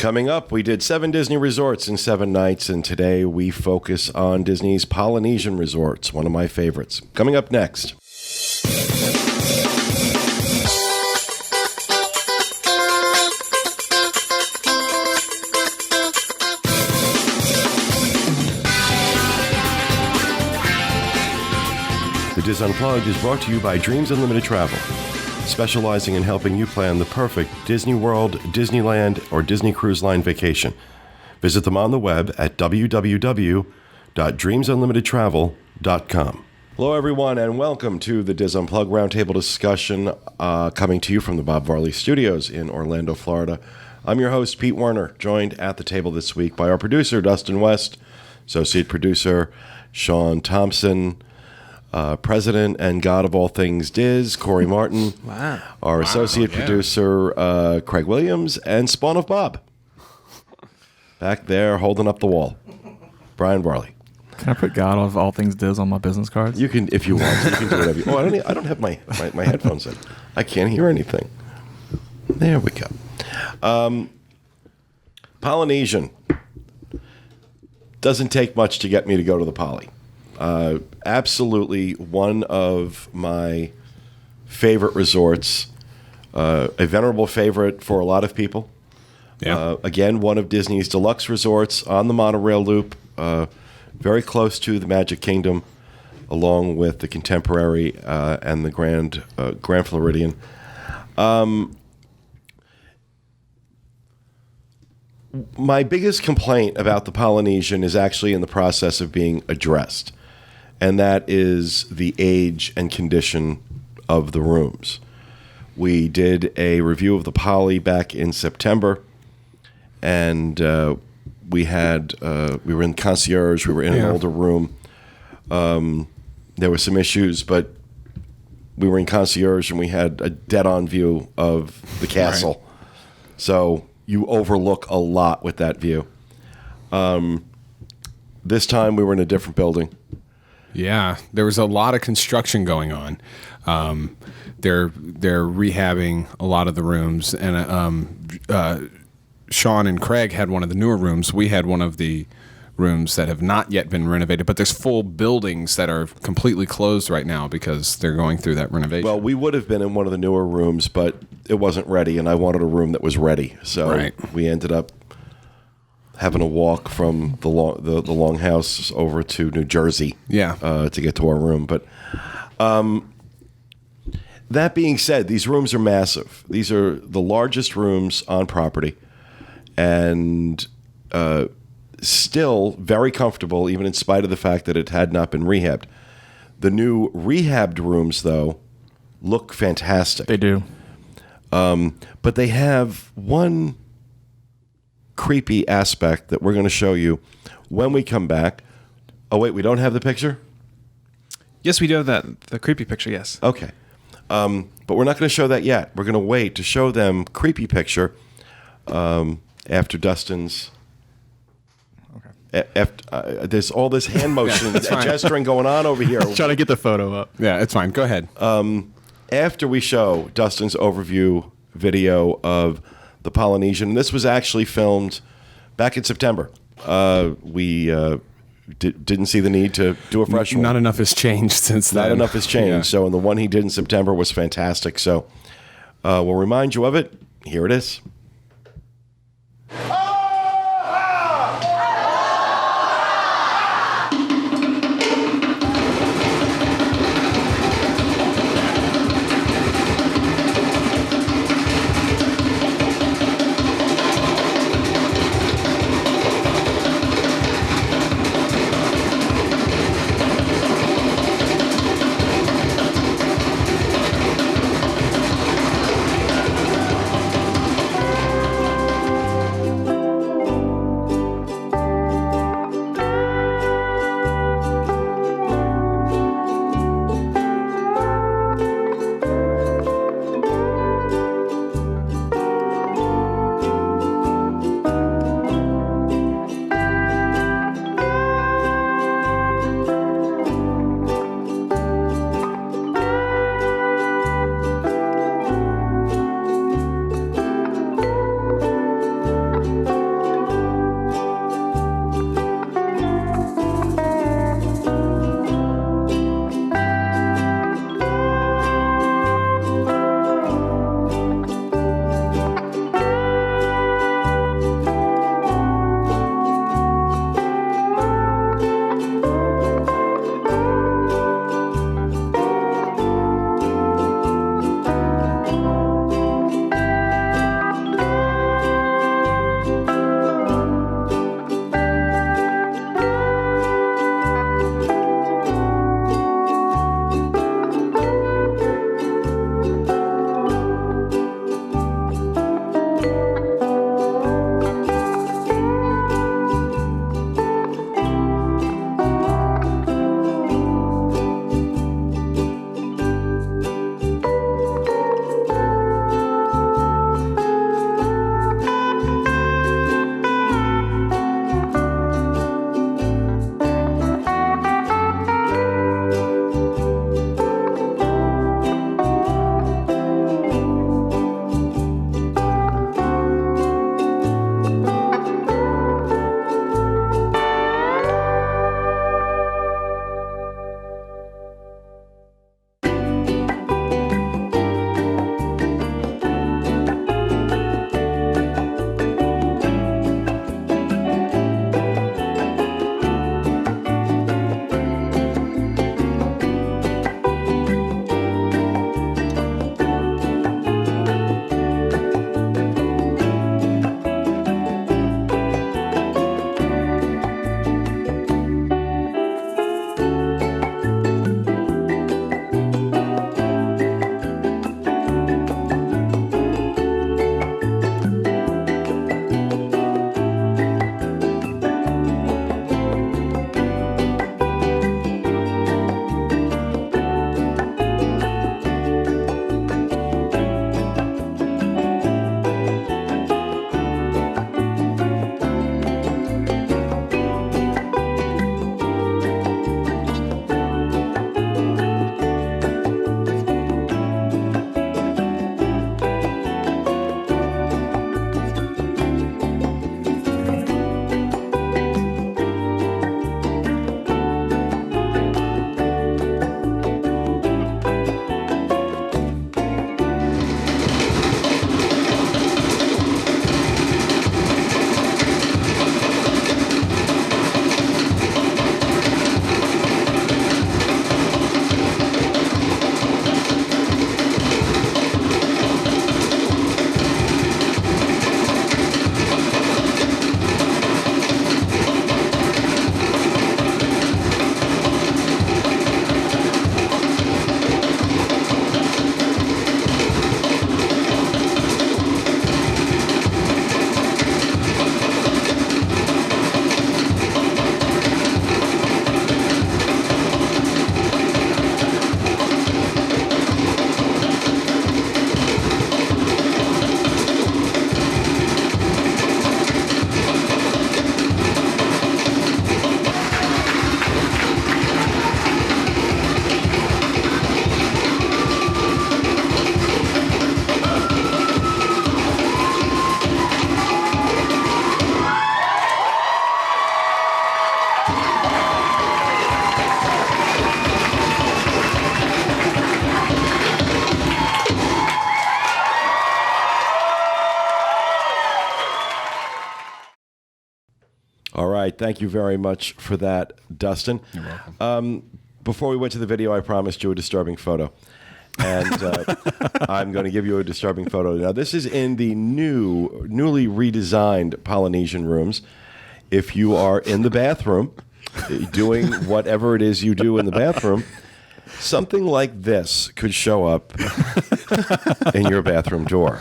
Coming up, we did 7 Disney resorts in 7 nights, and today we focus on Disney's Polynesian resorts, one of my favorites. Coming up next. The Diz Unplugged is brought to you by Dreams Unlimited Travel, specializing in helping you plan the perfect Disney World, Disneyland, or Disney Cruise Line vacation. Visit them on the web at www.dreamsunlimitedtravel.com. Hello, everyone, and welcome to the Diz Unplugged Roundtable discussion coming to you from the Bob Varley Studios in Orlando, Florida. I'm your host, Pete Werner, joined at the table this week by our producer, Dustin West, associate producer, Sean Thompson, president and god of all things Diz, Corey Martin. Wow. Our associate producer, Craig Williams, and Spawn of Bob. Back there holding up the wall, Brian Varley. Can I put God of all things Diz on my business cards? You can, if you want. You can do whatever you want. I don't have my headphones in. I can't hear anything. There we go. Polynesian. Doesn't take much to get me to go to the Poly. Absolutely one of my favorite resorts, a venerable favorite for a lot of people. Yeah. Again, one of Disney's deluxe resorts on the monorail loop, very close to the Magic Kingdom, along with the Contemporary and the Grand Floridian. My biggest complaint about the Polynesian is actually in the process of being addressed, and that is the age and condition of the rooms. We did a review of the Poly back in September, and we were in concierge, we were in an older room. There were some issues, but we were in concierge and we had a dead-on view of the castle. Right. So you overlook a lot with that view. This time we were in a different building. Yeah, there was a lot of construction going on. They're rehabbing a lot of the rooms, and Sean and Craig had one of the newer rooms. We had one of the rooms that have not yet been renovated, but there's full buildings that are completely closed right now because they're going through that renovation. Well, we would have been in one of the newer rooms, but it wasn't ready, and I wanted a room that was ready. So we ended up having to walk from the Longhouse over to New Jersey to get to our room. But that being said, these rooms are massive. These are the largest rooms on property, and still very comfortable, even in spite of the fact that it had not been rehabbed. The new rehabbed rooms, though, look fantastic. They do. But they have one creepy aspect that we're going to show you when we come back. Oh, wait, we don't have the picture? Yes, we do have the creepy picture, yes. Okay. But we're not going to show that yet. We're going to wait to show them creepy picture after Dustin's... there's all this hand motion and gesturing going on over here. Trying to get the photo up. Yeah, it's fine. Go ahead. After we show Dustin's overview video of the Polynesian, and this was actually filmed back in September. We didn't see the need to do a fresh one. Not enough has changed since then. Not enough has changed. Yeah. So, and the one he did in September was fantastic. So, we'll remind you of it. Here it is. right. Thank you very much for that, Dustin. You're welcome. Before we went to the video, I promised you a disturbing photo. And I'm going to give you a disturbing photo. Now, this is in the newly redesigned Polynesian rooms. If you are in the bathroom doing whatever it is you do in the bathroom, something like this could show up in your bathroom door.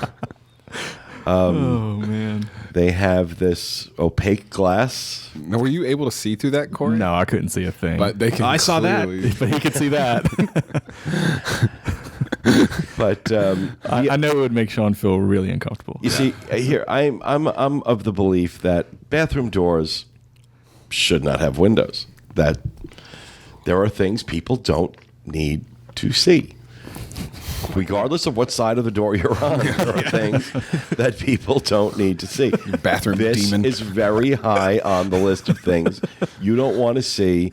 Oh, man. They have this opaque glass. Now, were you able to see through that, Corey? No, I couldn't see a thing. But they can I saw that. clearly- But he could see that. But I know it would make Sean feel really uncomfortable. you see, here I'm of the belief that bathroom doors should not have windows. That there are things people don't need to see. Regardless of what side of the door you're on, there are things that people don't need to see. bathroom This demon. is very high on the list of things you don't want to see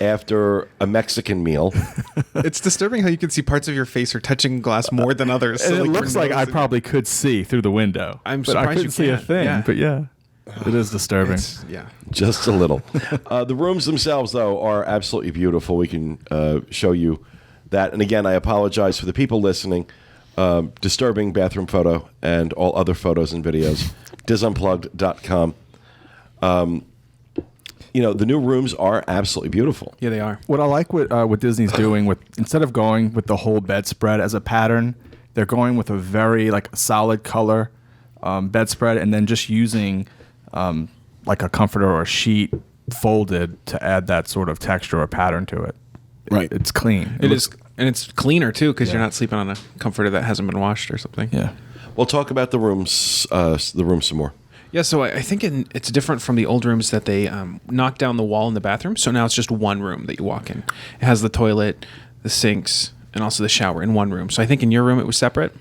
after a Mexican meal. It's disturbing how you can see parts of your face are touching glass more than others. And So, it like, looks you're like I noticing- probably could see through the window. I'm but I surprised couldn't you see a can't. thing. Yeah. But yeah, it is disturbing. Yeah. Just a little. The rooms themselves, though, are absolutely beautiful. We can show you that. And again, I apologize for the people listening. Disturbing bathroom photo and all other photos and videos. DizUnplugged.com. The new rooms are absolutely beautiful. Yeah, they are. What I like what Disney's doing with instead of going with the whole bedspread as a pattern, they're going with a very solid color bedspread, and then just using like a comforter or a sheet folded to add that sort of texture or pattern to it. Right. It's clean. It looks- is, and it's cleaner too because you're Yeah. not sleeping on a comforter that hasn't been washed or something. Yeah. We'll talk about the rooms some more. Yeah, so I think it's different from the old rooms that they knocked down the wall in the bathroom. So now it's just one room that you walk in. It has the toilet, the sinks, and also the shower in one room. So I think in your room it was separate,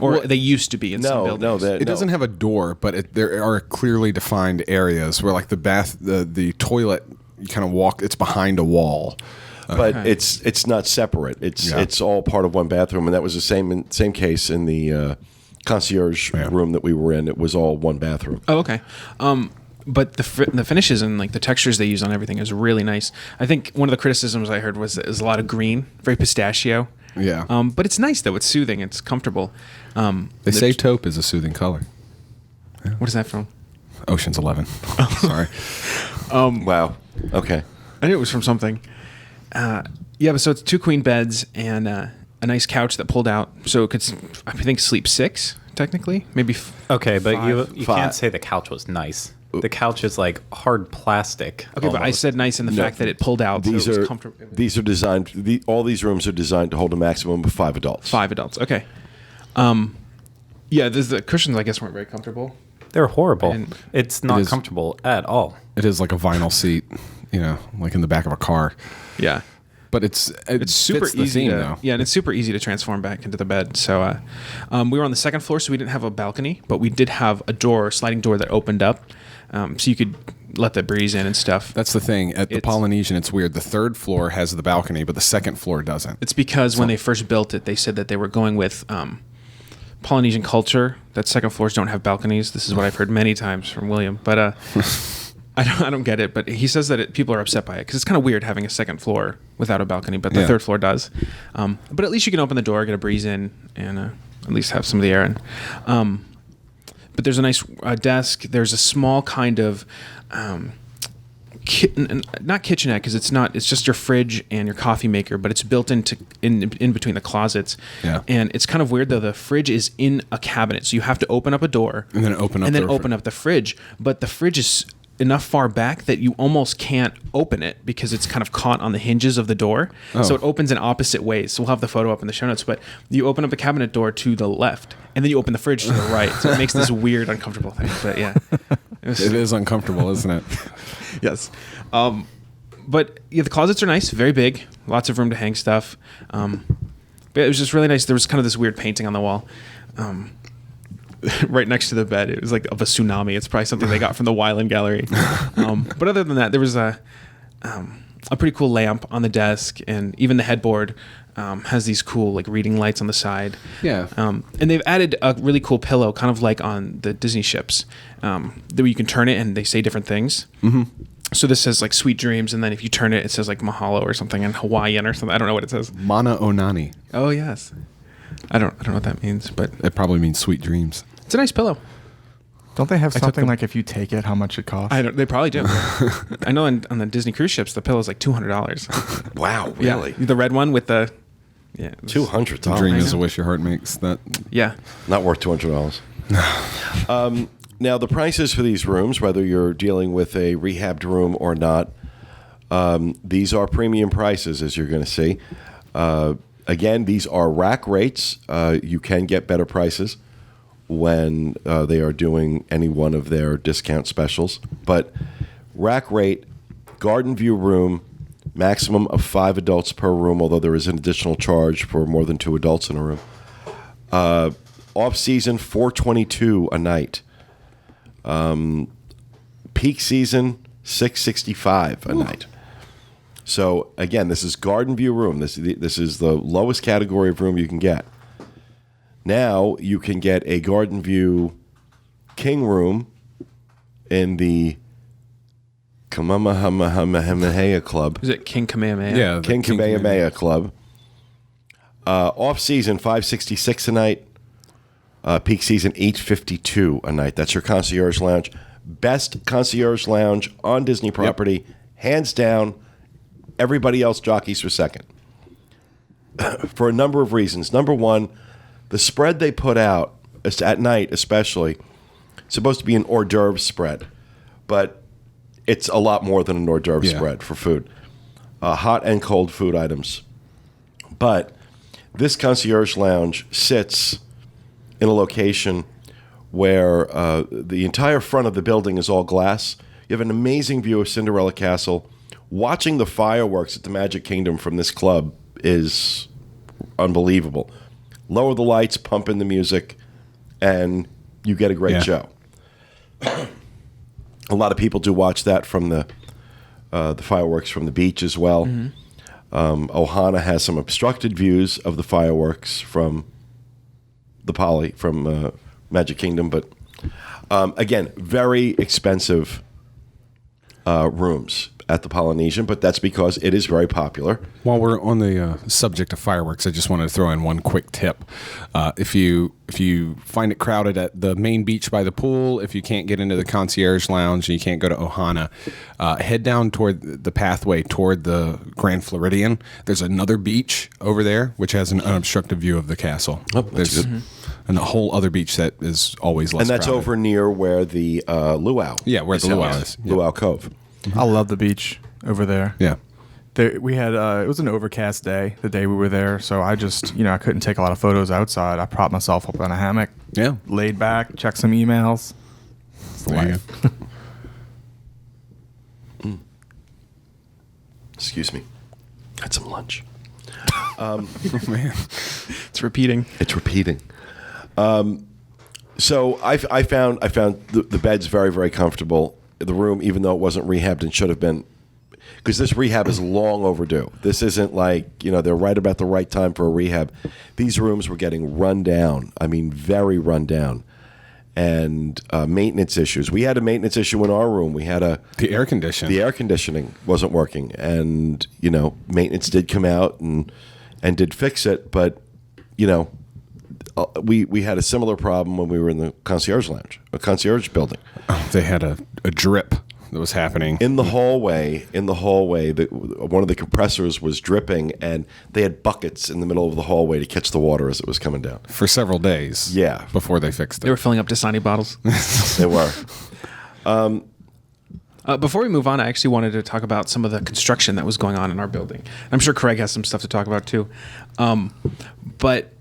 or they used to be in some buildings. It doesn't have a door, but there are clearly defined areas where, like the toilet, you kind of walk. It's behind a wall. But it's not separate. It's all part of one bathroom, and that was the same case in the concierge room that we were in. It was all one bathroom. Oh, okay. But the finishes and the textures they use on everything is really nice. I think one of the criticisms I heard was a lot of green, very pistachio. Yeah. But it's nice though. It's soothing. It's comfortable. They say taupe is a soothing color. What is that from? Ocean's 11. Sorry. Wow. Okay. I knew it was from something. Yeah, but so it's 2 queen beds and a nice couch that pulled out, so it could, I think, sleep 6 technically, maybe. Okay, but you Five. can't say the couch was nice. The couch is like hard plastic. Okay, but I said nice in the fact that it pulled out. These so it was are comfortable. these are designed. All these rooms are designed to hold a maximum of 5 adults. 5 adults. Okay. Yeah, the cushions I guess weren't very comfortable. They're horrible. And It's not It is- comfortable at all. It is like a vinyl seat, like in the back of a car. Yeah. But it's Super fits the easy theme, to, though. yeah, and it's super easy to transform back into the bed. So we were on the 2nd floor, so we didn't have a balcony, but we did have a sliding door that opened up, so you could let the breeze in and stuff. That's the thing. At the It's- Polynesian, it's weird. The 3rd floor has the balcony, but the 2nd floor doesn't. It's because when they first built it, they said that they were going with Polynesian culture, that 2nd floors don't have balconies. This is what I've heard many times from William, but I don't get it. But he says that people are upset by it because it's kind of weird having a 2nd floor without a balcony, but the Yeah. 3rd floor does. But at least you can open the door, get a breeze in, and at least have some of the air in. But there's a nice desk. There's a small kind of not kitchenette because it's not. It's just your fridge and your coffee maker, but it's built in between the closets. Yeah. And it's kind of weird though. The fridge is in a cabinet, so you have to open up a door And then open up the fridge. But the fridge is enough far back that you almost can't open it because it's kind of caught on the hinges of the door. So it opens in opposite ways. So we'll have the photo up in the show notes. But you open up the cabinet door to the left, and then you open the fridge to the right. So it makes this weird, uncomfortable thing. But yeah, It is uncomfortable, isn't it? yes. But yeah, the closets are nice, very big, lots of room to hang stuff. But it was just really nice. There was kind of this weird painting on the wall. Right next to the bed. It was like of a tsunami. It's probably something they got from the Weiland Gallery. But other than that, there was a pretty cool lamp on the desk, and even the headboard has these cool like reading lights on the side. Yeah. And they've added a really cool pillow, kind of like on the Disney ships, that you can turn it and they say different things. Mm-hmm. So this says like sweet dreams, and then if you turn it, it says like mahalo or something in Hawaiian or something. I don't know what it says. Mana Onani. Oh yes, I don't know what that means, but It probably means sweet dreams. it's a nice pillow. Don't they have took something the- like if you take it, how much it costs? They probably do. I know on the Disney cruise ships, the pillow's like $200. Wow, really? Yeah, the red one with the $200. Dream is know. a wish your heart makes. That Yeah. Not worth $200. Now, the prices for these rooms, whether you're dealing with a rehabbed room or not, these are premium prices, as you're going to see. Again, these are rack rates. You can get better prices when they are doing any one of their discount specials. But rack rate, garden view room, maximum of 5 adults per room, although there is an additional charge for more than 2 adults in a room. Off-season, $422 a night. Peak season, $665 a night. So again, this is garden view room. This is the lowest category of room you can get. Now you can get a garden view king room in the Kamehameha Club. Is it King Kamehameha? yeah, the King Kamehameha Club. Off season, $566 a night. Peak season, $852 a night. That's your concierge lounge. Best concierge lounge on Disney property, hands down. Everybody else jockeys for second. For a number of reasons. Number one, the spread they put out at night, especially, it's supposed to be an hors d'oeuvre spread, but it's a lot more than an hors d'oeuvre Yeah. spread for food, hot and cold food items. But this concierge lounge sits in a location where the entire front of the building is all glass. You have an amazing view of Cinderella Castle. Watching the fireworks at the Magic Kingdom from this club is unbelievable. Lower the lights, pump in the music, and you get a great Yeah. show. A lot of people do watch that from the fireworks from the beach as well. Ohana has some obstructed views of the fireworks from from Magic Kingdom, but again, very expensive rooms at the Polynesian, but that's because it is very popular. While we're on the subject of fireworks, I just wanted to throw in one quick tip. If you find it crowded at the main beach by the pool, if you can't get into the concierge lounge and you can't go to Ohana, head down toward the pathway toward the Grand Floridian. There's another beach over there which has an unobstructed view of the castle. That's There's good. and a whole other beach that is always less And that's crowded. over near where the luau. Yeah, where the held. luau is. Yeah. Luau Cove. I love the beach over there. Yeah. We had it was an overcast day the day we were there, so I just I couldn't take a lot of photos outside. I propped myself up in a hammock, Yeah. laid back, checked some emails. It's the There you life. Excuse me. Had some lunch. Man. It's repeating. It's repeating. So I found the beds very, very comfortable. The room, even though it wasn't rehabbed and should have been, because this rehab is long overdue. This isn't like they're right about the right time for a rehab. These rooms were getting run down. I mean, very run down, and maintenance issues. We had a maintenance issue in our room. We had The air condition. the air conditioning wasn't working, and maintenance did come out and did fix it, but we had a similar problem when we were in the concierge lounge, a concierge building. They had a drip that was happening. In the hallway, one of the compressors was dripping, and they had buckets in the middle of the hallway to catch the water as it was coming down. For several days. Yeah. Before they fixed They were it. filling up Dasani bottles. They were. Before we move on, I actually wanted to talk about some of the construction that was going on in our building. I'm sure Craig has some stuff to talk about too. But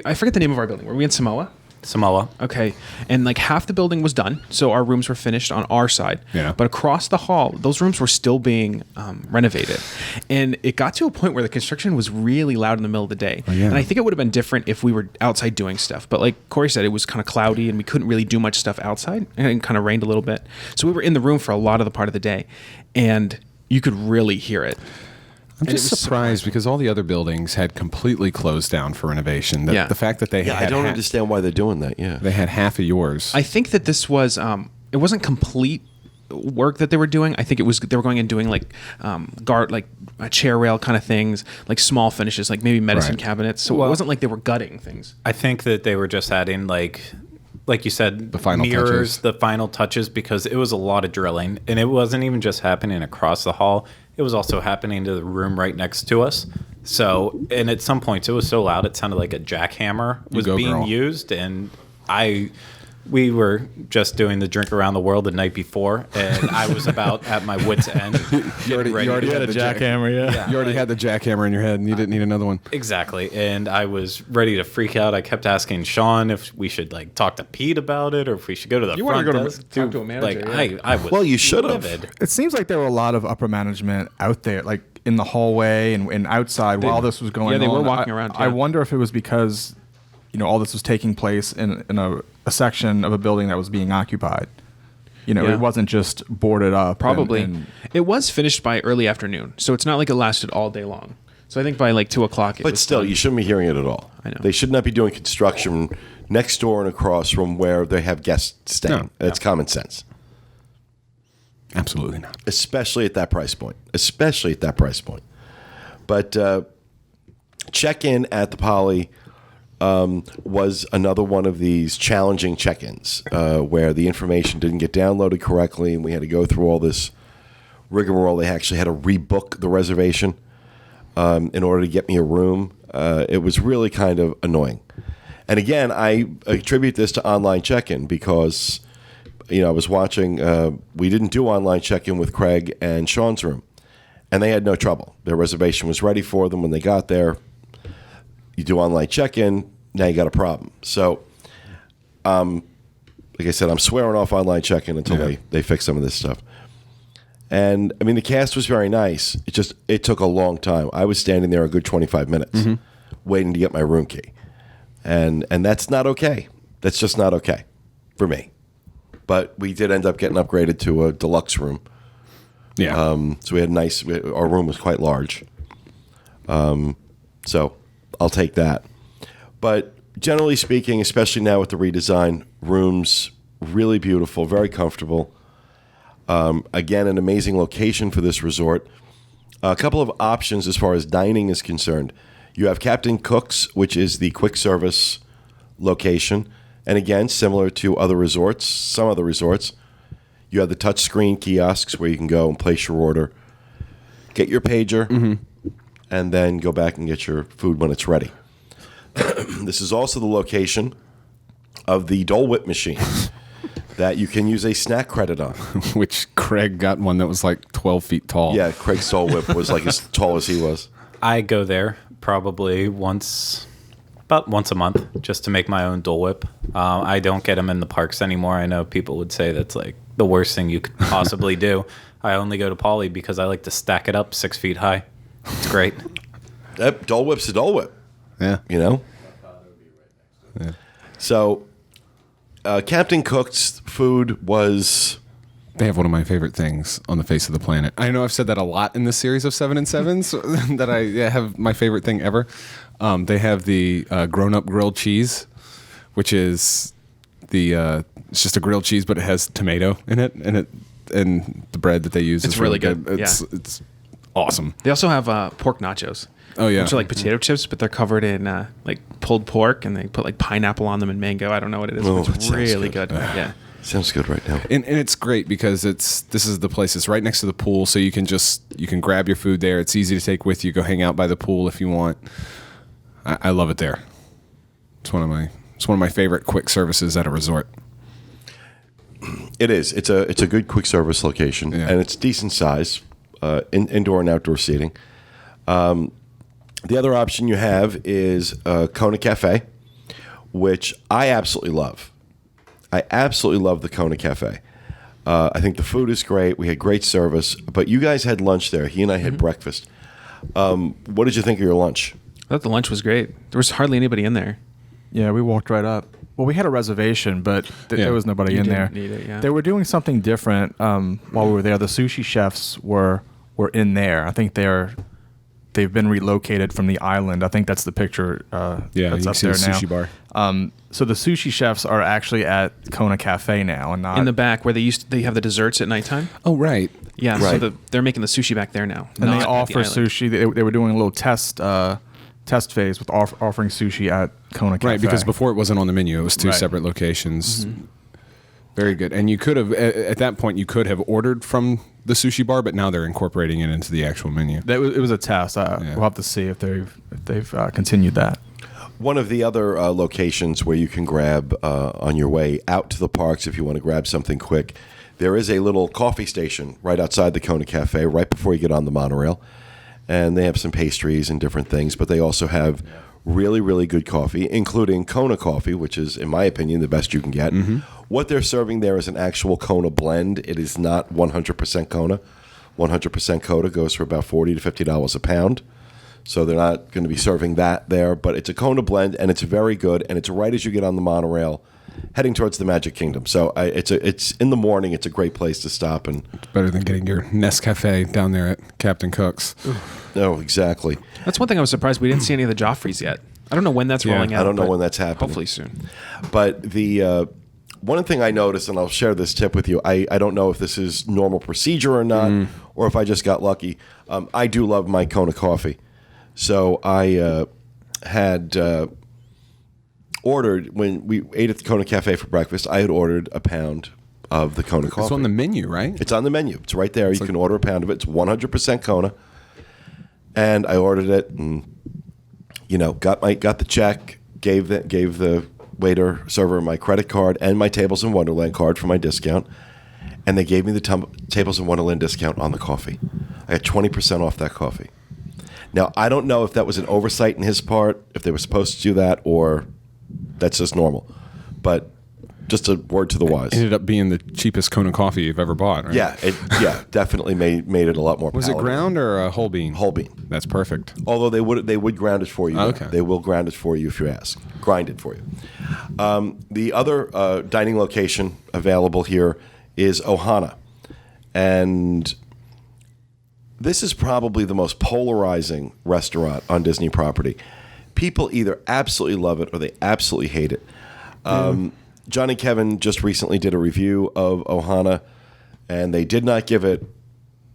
I forget the name of our building. Were we in Samoa? Samoa. Okay. And like half the building was done. So our rooms were finished on our side. Yeah. But across the hall, those rooms were still being renovated. And it got to a point where the construction was really loud in the middle of the day. yeah. And I think it would have been different if we were outside doing stuff. But like Corey said, it was kind of cloudy and we couldn't really do much stuff outside. And it kind of rained a little bit. So we were in the room for a lot of the part of the day. And you could really hear it. I'm And it just was surprised because all the other buildings had completely closed down for renovation. Yeah. The fact that they Yeah, had I don't understand why they're doing that. Yeah. they had half of yours. I think that this was it wasn't complete work that they were doing. I think it was they were going and doing like guard like chair rail kind of things, like small finishes, like maybe medicine Right. cabinets. So Well- it wasn't like they were gutting things. I think that they were just adding like you said, The final mirrors, touches. the final touches, because it was a lot of drilling, and it wasn't even just happening across the hall. It was also happening to the room right next to us. So, and at some points, it was so loud it sounded like a jackhammer was go, being girl. used, and we were just doing the drink around the world the night before, and I was about at my wits' end. You already had a the jackhammer, yeah. You already had the jackhammer in your head, and you didn't need another one. Exactly, and I was ready to freak out. I kept asking Sean if we should like talk to Pete about it, or if we should go to the You wanted front to go desk. talk to a manager, Like yeah. I was. Well, you should have. livid. It seems like there were a lot of upper management out there, like in the hallway and outside while this was going on. yeah, they were walking around, I yeah. wonder if it was because, all this was taking place in a section of a building that was being occupied. Yeah. It wasn't just boarded up. Probably. and- It was finished by early afternoon, so it's not like it lasted all day long. So I think by like 2 o'clock. But still, you shouldn't be hearing it at all. I know. They should not be doing construction next door and across from where they have guests staying. No. It's common sense, Absolutely not. especially at that price point. Especially at that price point. But check-in at the Poly was another one of these challenging check-ins where the information didn't get downloaded correctly, and we had to go through all this rigmarole. They actually had to rebook the reservation in order to get me a room. It was really kind of annoying. And again, I attribute this to online check-in because, I was watching. We didn't do online check-in with Craig and Sean's room, and they had no trouble. Their reservation was ready for them when they got there. You do online check-in, now you got a problem. So, like I said, I'm swearing off online check-in until they fix some of this stuff. And I mean, the cast was very nice. It took a long time. I was standing there a good 25 minutes waiting to get my room key. And that's not okay. That's just not okay for me. But we did end up getting upgraded to a deluxe room. Yeah. So we had our room was quite large. So I'll take that. But generally speaking, especially now with the redesign, rooms really beautiful, very comfortable. Again, an amazing location for this resort. A couple of options as far as dining is concerned. You have Captain Cook's, which is the quick service location. And again, similar to some other resorts, you have the touchscreen kiosks where you can go and place your order, get your pager, and then go back and get your food when it's ready. This is also the location of the Dole Whip machine that you can use a snack credit on. Which Craig got one that was like 12 feet tall. Yeah, Craig's Dole Whip was like as tall as he was. I go there probably about once a month, just to make my own Dole Whip. I don't get them in the parks anymore. I know people would say that's like the worst thing you could possibly do. I only go to Poly because I like to stack it up 6 feet high. It's great. That Dole Whip's a Dole Whip, Yeah. Yeah. So, Captain Cook's food was... They have one of my favorite things on the face of the planet. I know I've said that a lot in this series of 7 and 7s that I have my favorite thing ever. They have the grown-up grilled cheese, which is it's just a grilled cheese, but it has tomato in it, and the bread that they use It's is really good. It's awesome. They also have pork nachos. Oh, yeah. Which are like potato chips, but they're covered in like pulled pork, and they put like pineapple on them and mango. I don't know what it is. Oh, but it it's sounds really good. good. Yeah. Sounds good right now. And it's great because this is the place. It's right next to the pool, so you can grab your food there. It's easy to take with you. Go hang out by the pool if you want. I love it there. It's one of my favorite quick services at a resort. It is. It's a good quick service location, Yeah. and it's decent size, indoor and outdoor seating. The other option you have is Kona Cafe, which I absolutely love. I absolutely love the Kona Cafe. I think the food is great. We had great service, but you guys had lunch there. He and I had breakfast. What did you think of your lunch? I thought the lunch was great. There was hardly anybody in there. Yeah, we walked right up. Well, we had a reservation, but Yeah. there was nobody You in there. didn't need it, yeah. They were doing something different while we were there. The sushi chefs were were in there. I think they've been relocated from the island. I think that's the picture. Yeah, that's you can up see there the now. sushi bar. So the sushi chefs are actually at Kona Cafe now, and not In the back where they have the desserts at nighttime. Oh, right. Yeah, Right. so they're making the sushi back there now. and not they at offer the island. sushi. They were doing a little test phase with offering sushi at Kona Cafe. Right, because before it wasn't on the menu. It was two Right. separate locations. Very good. And you could have, at that point, you could have ordered from the sushi bar, but now they're incorporating it into the actual menu. it was a test. We'll have to see if they've continued that. One of the other locations where you can grab on your way out to the parks if you want to grab something quick, there is a little coffee station right outside the Kona Cafe, right before you get on the monorail. And they have some pastries and different things, but they also have really, really good coffee, including Kona coffee, which is, in my opinion, the best you can get. What they're serving there is an actual Kona blend. It is not 100% Kona. 100% Kona goes for about $40 to $50 a pound. So they're not going to be serving that there, but it's a Kona blend, and it's very good, and it's right as you get on the monorail heading towards the Magic Kingdom. So it's in the morning. It's a great place to stop. And Better than getting your Nescafe down there at Captain Cook's. no, exactly. That's one thing I was surprised we didn't see any of the Joffreys yet. I don't know when that's rolling out. I don't know but when that's happening. Hopefully soon. But the one thing I noticed, and I'll share this tip with you, I don't know if this is normal procedure or not, or if I just got lucky. I do love my Kona coffee. So I had ordered, when we ate at the Kona Cafe for breakfast, I had ordered a pound of the Kona coffee. It's on the menu, right? It's on the menu. It's right there. You can order a pound of it. It's 100% Kona. And I ordered it, and got the check, gave the waiter server my credit card and my Tables in Wonderland card for my discount, and they gave me the Tables in Wonderland discount on the coffee. I got 20% off that coffee. Now, I don't know if that was an oversight in his part, if they were supposed to do that, or that's just normal. But just a word to the wise. Ended up being the cheapest Kona coffee you've ever bought, right? Yeah, definitely made it a lot more Was it palatable. ground or a whole bean? Whole bean. That's perfect. Although they would ground it for you. Okay. They will ground it for you if you ask. Grind it for you. The other dining location available here is Ohana. And this is probably the most polarizing restaurant on Disney property. People either absolutely love it or they absolutely hate it. John and Kevin just recently did a review of Ohana, and they did not give it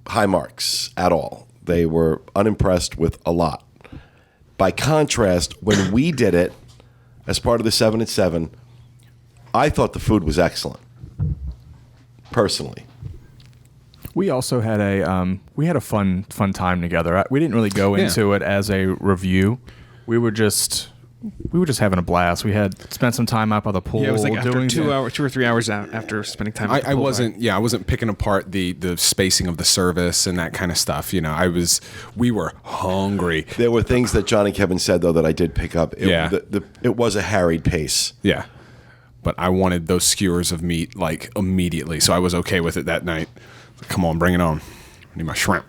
high marks at all. They were unimpressed with a lot. By contrast, when we did it as part of the 7 at 7, I thought the food was excellent, personally. We also had a fun time together. We didn't really go into it as a review. We were just having a blast. We had spent some time out by the pool. Yeah, it was like after doing 2 hours, 2 or 3 hours out after spending time. At the I pool wasn't picking apart the spacing of the service and that kind of stuff. We were hungry. There were things that John and Kevin said, though, that I did pick up. It was a harried pace. Yeah. But I wanted those skewers of meat like immediately, so I was okay with it that night. Come on, bring it on. I need my shrimp.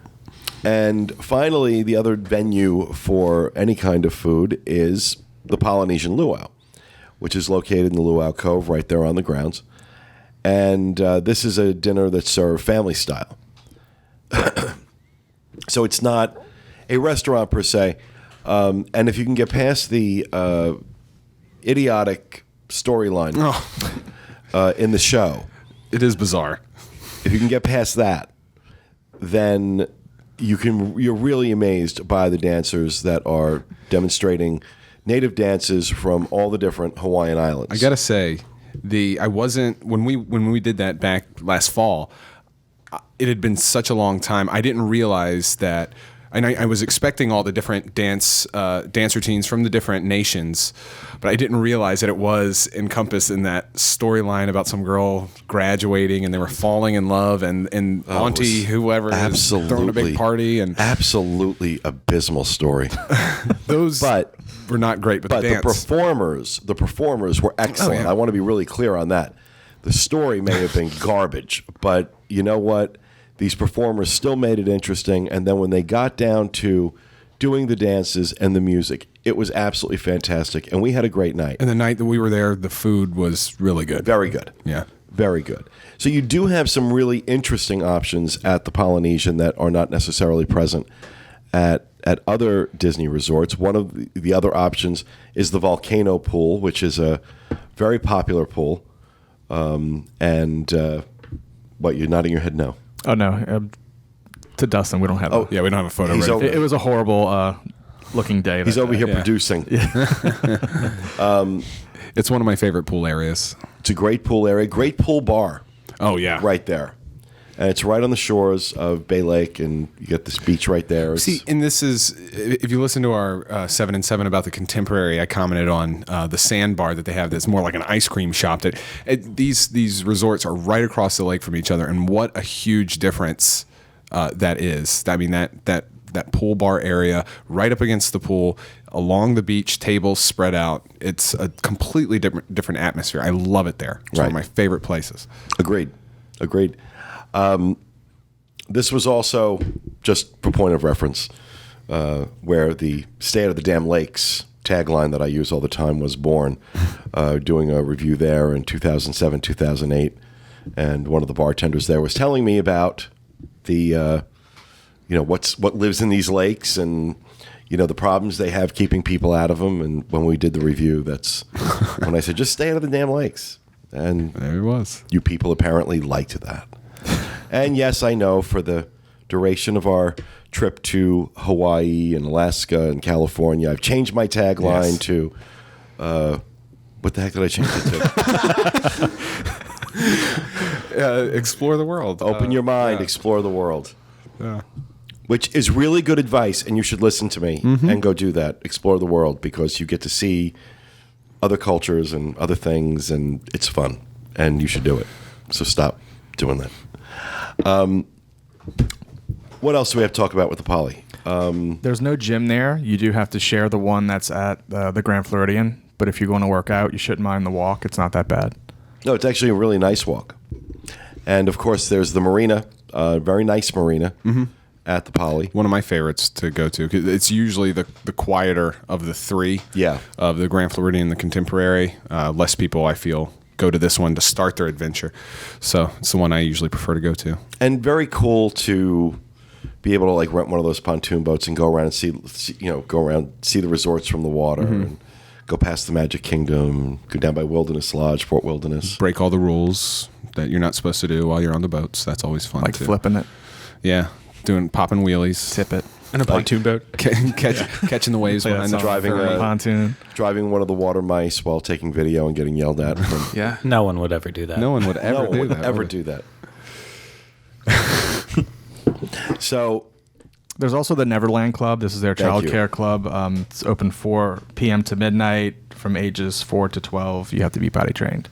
And finally, the other venue for any kind of food is the Polynesian Luau, which is located in the Luau Cove right there on the grounds. And this is a dinner that's served family style. So it's not a restaurant per se. And if you can get past the idiotic storyline in the show, It is bizarre. if you can get past that, then you're really amazed by the dancers that are demonstrating native dances from all the different Hawaiian islands. I gotta say, when we did that back last fall, it had been such a long time. I didn't realize that, and I was expecting all the different dance routines from the different nations, but I didn't realize that it was encompassed in that storyline about some girl graduating and they were falling in love, and Auntie whoever is throwing a big party, and absolutely abysmal story. those were not great. But the dance. the performers were excellent. Oh, yeah. I want to be really clear on that. The story may have been garbage, but you know what? These performers still made it interesting, and then when they got down to doing the dances and the music, it was absolutely fantastic, and we had a great night. And the night that we were there, the food was really good. Very good. Yeah. Very good. So you do have some really interesting options at the Polynesian that are not necessarily present at other Disney resorts. One of the other options is the Volcano Pool, which is a very popular pool. What, you're nodding your head no? Oh no, to Dustin, we don't have. Oh, a, Yeah, we don't have a photo He's ready. over- it was a horrible looking day. He's that over day. here Yeah. producing. It's one of my favorite pool areas. It's a great pool area, great pool bar Oh yeah, right there. And it's right on the shores of Bay Lake, and you get this beach right there. It's- See, and this is if you listen to our 7 and 7 about the Contemporary, I commented on the sandbar that they have. That's more like an ice cream shop. These resorts are right across the lake from each other, and what a huge difference that is. I mean that pool bar area right up against the pool, along the beach, tables spread out. It's a completely different atmosphere. I love it there. It's one of Right. my favorite places. Agreed. This was also, just for point of reference, where the Stay Out of the Damn Lakes tagline that I use all the time was born, doing a review there in 2007, 2008. And one of the bartenders there was telling me about the, what lives in these lakes and, the problems they have keeping people out of them. And when we did the review, that's when I said, just stay out of the damn lakes. And There it was. you people apparently liked that. And yes, I know for the duration of our trip to Hawaii and Alaska and California, I've changed my tagline Yes. to, what the heck did I change it to? Explore the world. Open your mind, explore the world. Which is really good advice, and you should listen to me and go do that. Explore the world, because you get to see other cultures and other things, and it's fun, and you should do it. So stop doing that. What else do we have to talk about with the Poly? There's no gym there. You do have to share the one that's at the Grand Floridian. But if you're going to work out, you shouldn't mind the walk. It's not that bad. No, it's actually a really nice walk. And of course, there's the marina, very nice marina at the Poly. One of my favorites to go to. 'Cause it's usually the quieter of the three. Yeah. Of the Grand Floridian and the Contemporary. Less people, I feel, go to this one to start their adventure. So it's the one I usually prefer to go to. And very cool to be able to like rent one of those pontoon boats and go around and see the resorts from the water and go past the Magic Kingdom, go down by Wilderness Lodge, Fort Wilderness. Break all the rules that you're not supposed to do while you're on the boats. That's always fun Like too. flipping it, Yeah. Popping wheelies. tip it. And a pontoon boat. Catching the waves Play that behind the song. driving ferry. Pontoon. Driving one of the water mice while taking video and getting yelled at. From, Yeah. No one would ever do that. No one would ever no one do would that. ever would do that. So There's also the Neverland Club. This is their Thank child you. care club. It's open 4 p.m. to midnight from ages 4 to 12. You have to be potty trained.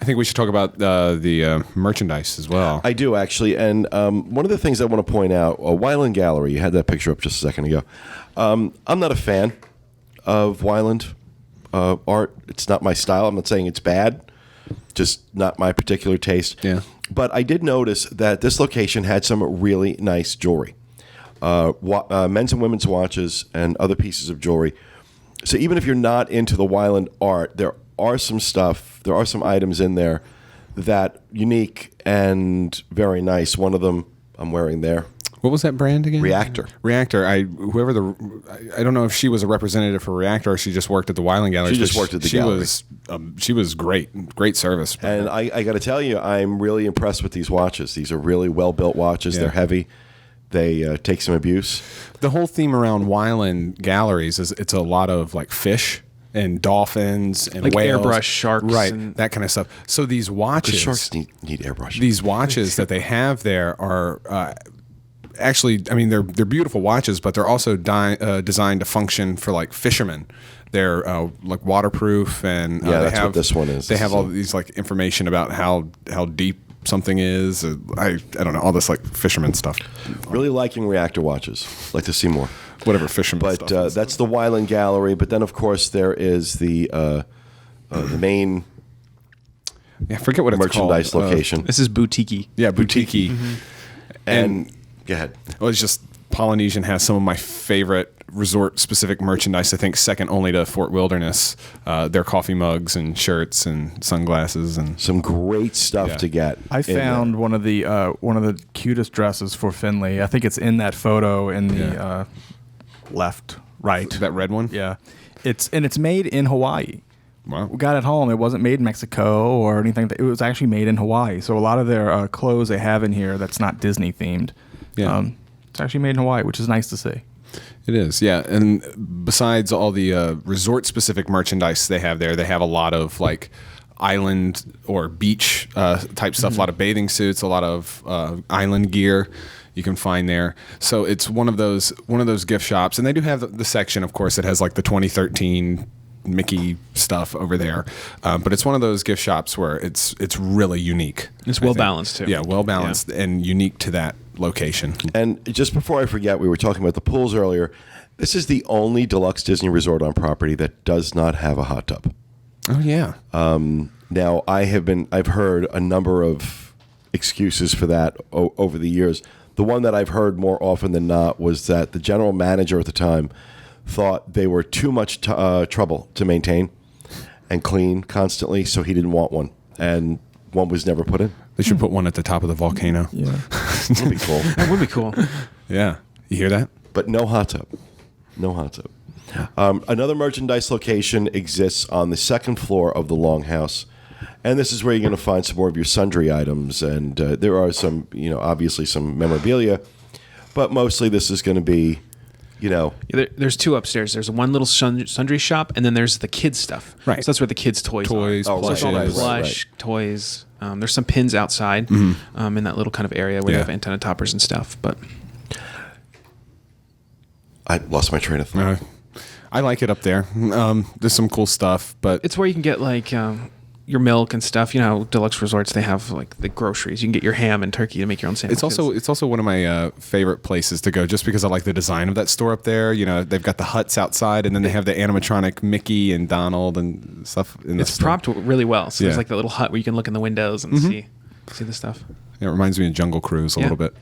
I think we should talk about the merchandise as well. I do actually, and one of the things I want to point out, Wyland Gallery. You had that picture up just a second ago. I'm not a fan of Wyland art. It's not my style. I'm not saying it's bad, just not my particular taste. Yeah. But I did notice that this location had some really nice jewelry, men's and women's watches, and other pieces of jewelry. So even if you're not into the Wyland art, there are some items in there that unique and very nice. One of them I'm wearing there. What was that brand again? Reactor. Reactor. I don't know if she was a representative for Reactor or she just worked at the Wyland Gallery. She just but worked at the gallery. She was great service. And I got to tell you, I'm really impressed with these watches. These are really well-built watches. Yeah. They're heavy. They take some abuse. The whole theme around Wyland Galleries is it's a lot of like fish and dolphins and Like whales. airbrush sharks right? and- That kind of stuff. So these watches, The sharks need airbrush. these watches that they have there are actually, I mean, they're beautiful watches, but they're also designed to function for like fishermen. They're like waterproof, and Yeah, they that's what have, this one is. They This have is all a- these like information about how deep something is. I don't know, all this like fisherman stuff, Really liking Reactor watches. Like to see more. whatever fisherman But stuff. is. that's the Wyland Gallery. But then, of course, there is the main Yeah, I forget what it's merchandise called. location. This is boutique. Yeah, boutique. and go ahead. Well, it's just Polynesian has some of my favorite resort-specific merchandise. I think second only to Fort Wilderness. Their coffee mugs and shirts and sunglasses and Some great stuff Yeah. to get. I in there. found one of the cutest dresses for Finley. I think it's in that photo in the right. that red one. Yeah, it's made in Hawaii. Wow. We got it home. It wasn't made in Mexico or anything. It was actually made in Hawaii. So a lot of their clothes they have in here that's not Disney themed. Yeah. It's actually made in Hawaii, which is nice to see. It is, yeah. And besides all the resort-specific merchandise they have there, they have a lot of like island or beach type stuff. A lot of bathing suits, a lot of island gear you can find there. So it's one of those gift shops, and they do have the section, of course, that has like the 2013 Mickey stuff over there. But it's one of those gift shops where it's really unique. It's I well think. balanced, too. Yeah, well balanced and unique to that location. And just before I forget, we were talking about the pools earlier. This is the only deluxe Disney resort on property that does not have a hot tub. Oh yeah. Now, I've heard a number of excuses for that over the years. The one that I've heard more often than not was that the general manager at the time thought they were too much trouble to maintain and clean constantly, so he didn't want one, and one was never put in. They should put one at the top of the volcano. Yeah. That'd be cool. That would be cool. Yeah. You hear that? But no hot tub. No hot tub. Another merchandise location exists on the second floor of the Longhouse, and this is where you're going to find some more of your sundry items, and there are some, obviously some memorabilia, but mostly this is going to be, There's two upstairs. There's one little sundry shop, and then there's the kids stuff. Right. So that's where the kids' toys Toys, are. Oh, So it's all the right, plush right. toys. There's some pins outside in that little kind of area where you Yeah. have antenna toppers and stuff. But I lost my train of thought. I like it up there. There's some cool stuff, but it's where you can get like your milk and stuff. You know, deluxe resorts, they have like the groceries. You can get your ham and turkey to make your own sandwiches. it's also one of my favorite places to go, just because I like the design of that store up there. They've got the huts outside, and then they have the animatronic Mickey and Donald and stuff. In it's propped really well. So Yeah. there's like that little hut where you can look in the windows and see the stuff. Yeah, it reminds me of Jungle Cruise a Yeah. little bit.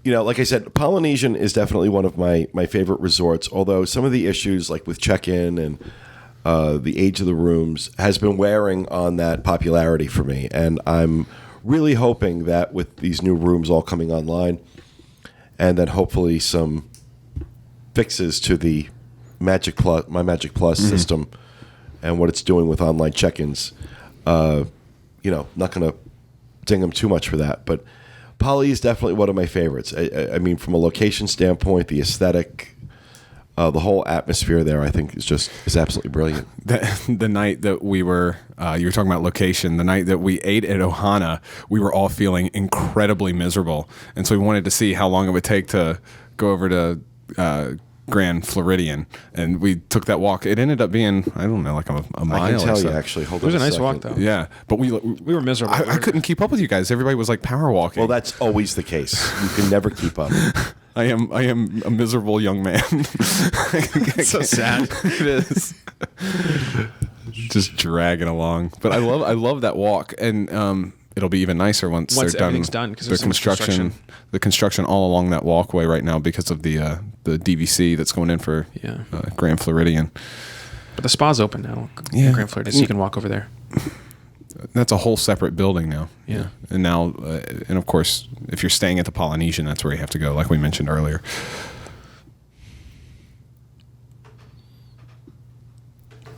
Like I said, Polynesian is definitely one of my favorite resorts, although some of the issues, like with check-in and the age of the rooms, has been wearing on that popularity for me. And I'm really hoping that with these new rooms all coming online, and then hopefully some fixes to the Magic Plus system and what it's doing with online check-ins, not going to ding them too much for that, but Poly is definitely one of my favorites. I mean, from a location standpoint, the aesthetic, the whole atmosphere there, I think is absolutely brilliant. The night that we were, you were talking about location, the night that we ate at Ohana, we were all feeling incredibly miserable. And so we wanted to see how long it would take to go over to Grand Floridian. And we took that walk. It ended up being, I don't know, like a mile I can or tell so. you, actually. Hold It was on a nice second. walk, though. Yeah. But we were miserable. I couldn't keep up with you guys. Everybody was like power walking. Well, that's always the case. You can never keep up. I am a miserable young man. So sad. It is. Just dragging along. But I love that walk, and it'll be even nicer once they're done. everything's done, 'cause the there's so much construction. the construction all along that walkway right now because of the DVC that's going in for Yeah. Grand Floridian. But the spa's open now. Yeah. Grand Floridian, so you can walk over there. That's a whole separate building now. Yeah. And now, and of course, if you're staying at the Polynesian, that's where you have to go, like we mentioned earlier.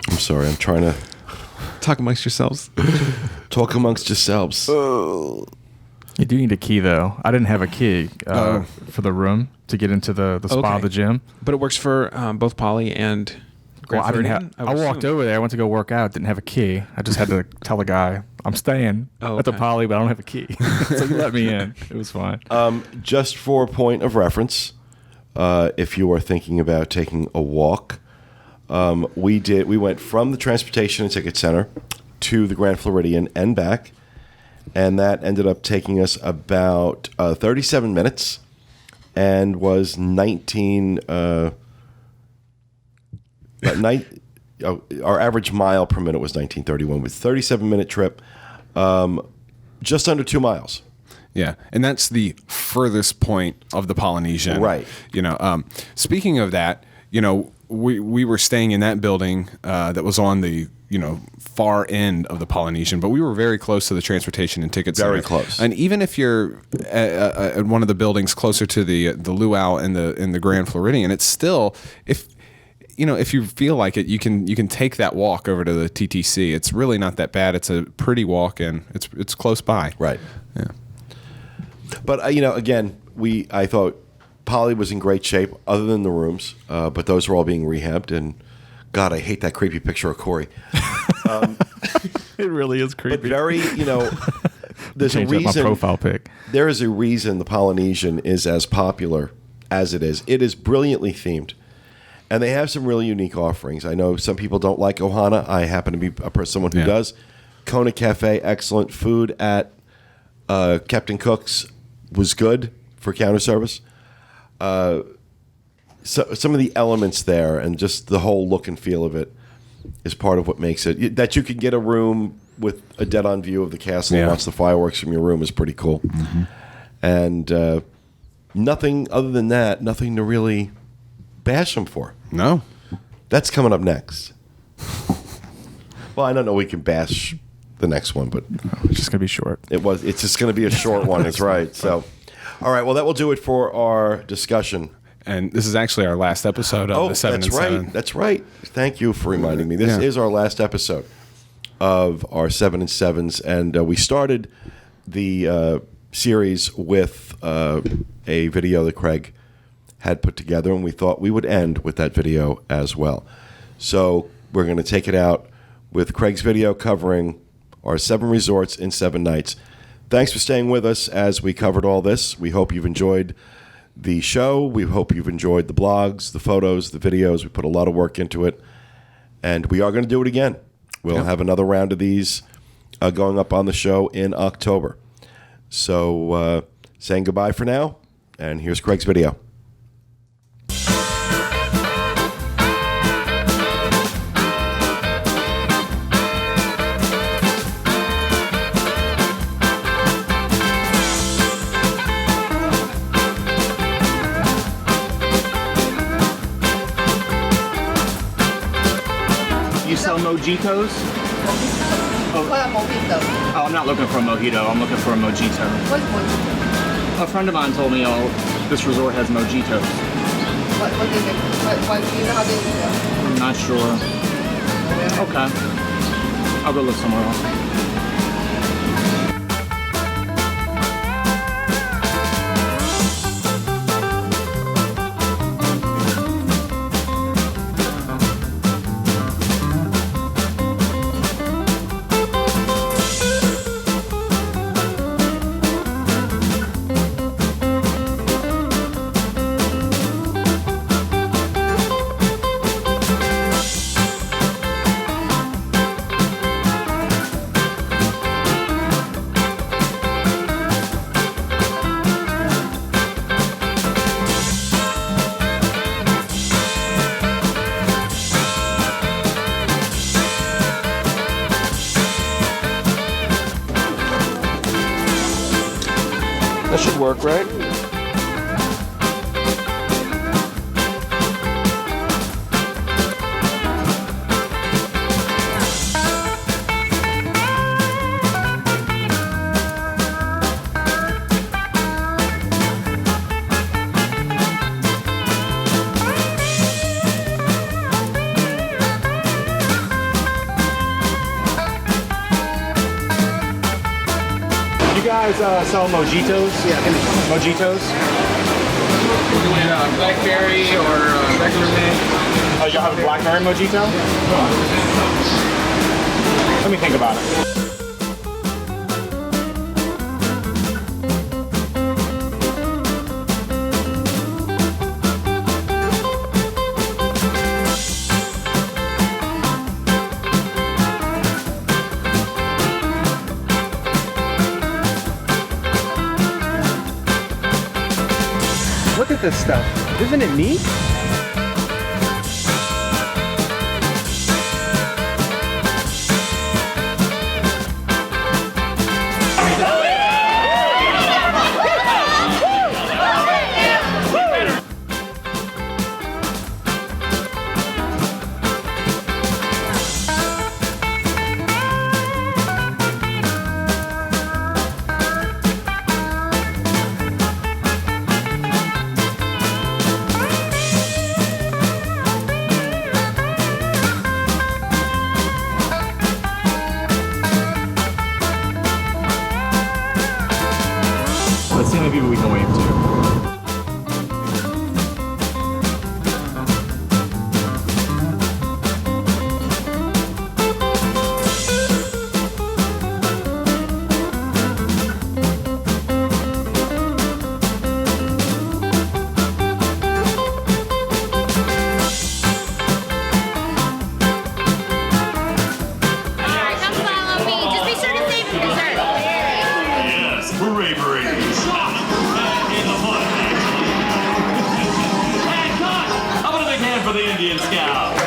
I'm sorry. I'm trying to Talk amongst yourselves. talk amongst yourselves. You do need a key, though. I didn't have a key for the room to get into the spa Okay. of the gym. But it works for both Poly and Grand I didn't Floridian, have. would I walked assume. over there. I went to go work out. Didn't have a key. I just had to tell the guy I'm staying Oh, at the okay. Poly, but I don't have a key. So he let me in. It was fine. Just for a point of reference, if you are thinking about taking a walk, we went from the Transportation and Ticket Center to the Grand Floridian and back, and that ended up taking us about 37 minutes, and was 19. Our average mile per minute was 1931. With 37-minute trip, just under 2 miles. Yeah, and that's the furthest point of the Polynesian. Right. Speaking of that, we were staying in that building that was on the far end of the Polynesian, but we were very close to the transportation and ticket center. Very close. And even if you're at one of the buildings closer to the luau and the Grand Floridian, it's still if you feel like it, you can take that walk over to the TTC. It's really not that bad. It's a pretty walk and it's close by. Right. Yeah. But again, I thought Poly was in great shape, other than the rooms. But those were all being rehabbed. And God, I hate that creepy picture of Corey. It really is creepy. But very, there's a Change up my reason. profile pic. There is a reason the Polynesian is as popular as it is. It is brilliantly themed. And they have some really unique offerings. I know some people don't like Ohana. I happen to be someone who does. Kona Cafe, excellent food at Captain Cook's was good for counter service. So some of the elements there and just the whole look and feel of it is part of what makes it. That you can get a room with a dead-on view of the castle and watch the fireworks from your room is pretty cool. Mm-hmm. And nothing other than that, nothing to really bash them for. No. That's coming up next. Well, I don't know. We can bash the next one, but It's just gonna be short. it's just going to be a short one. That's right. So, all right. Well, that will do it for our discussion. And this is actually our last episode of the 7 that's and right. 7. That's right. Thank you for reminding me. This is our last episode of our 7 and 7s, and we started the series with a video that Craig had put together, and we thought we would end with that video as well. So we're going to take it out with Craig's video covering our 7 resorts in 7 nights. Thanks for staying with us as we covered all this. We hope you've enjoyed the show. We hope you've enjoyed the blogs, the photos, the videos. We put a lot of work into it, and we are going to do it again. We'll have another round of these going up on the show in October. So saying goodbye for now, and here's Craig's video. You sell mojitos? What a mojito? Oh, I'm not looking for a mojito. I'm looking for a mojito. What's mojito? A friend of mine told me, this resort has mojitos. What do you think? What do you know how they do that? I'm not sure. Okay. I'll go look somewhere else. That should work, right? You guys sell mojitos? Yeah, mojitos? We're doing blackberry or regular mint. Oh, you have a blackberry mojito? Let me think about it. Look at this stuff. Isn't it neat? we can wave to. Alright, come follow me. Just be sure to save the dessert. Yes, bravery. In the mud, Hey, cut! How about a big hand for the Indian Scout?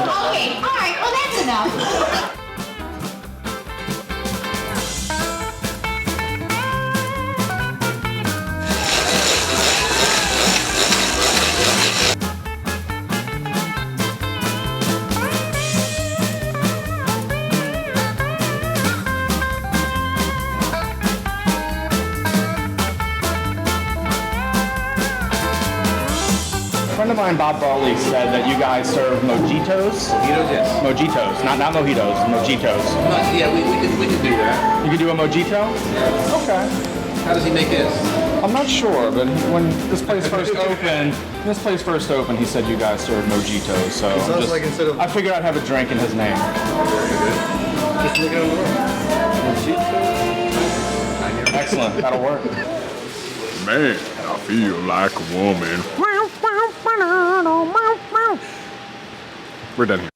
Okay, alright, well that's enough. A friend of mine, Bob Brawley, said that you guys serve mojitos. Mojitos, yes. Mojitos, not mojitos, mojitos. Yeah, we could do that. You could do a mojito? Okay. How does he make his? I'm not sure, but when this place first opened, he said you guys serve mojitos. So sounds like instead of- I figured I'd have a drink in his name. Just look at him. Excellent, that'll work. Man, I feel like a woman. We're done here.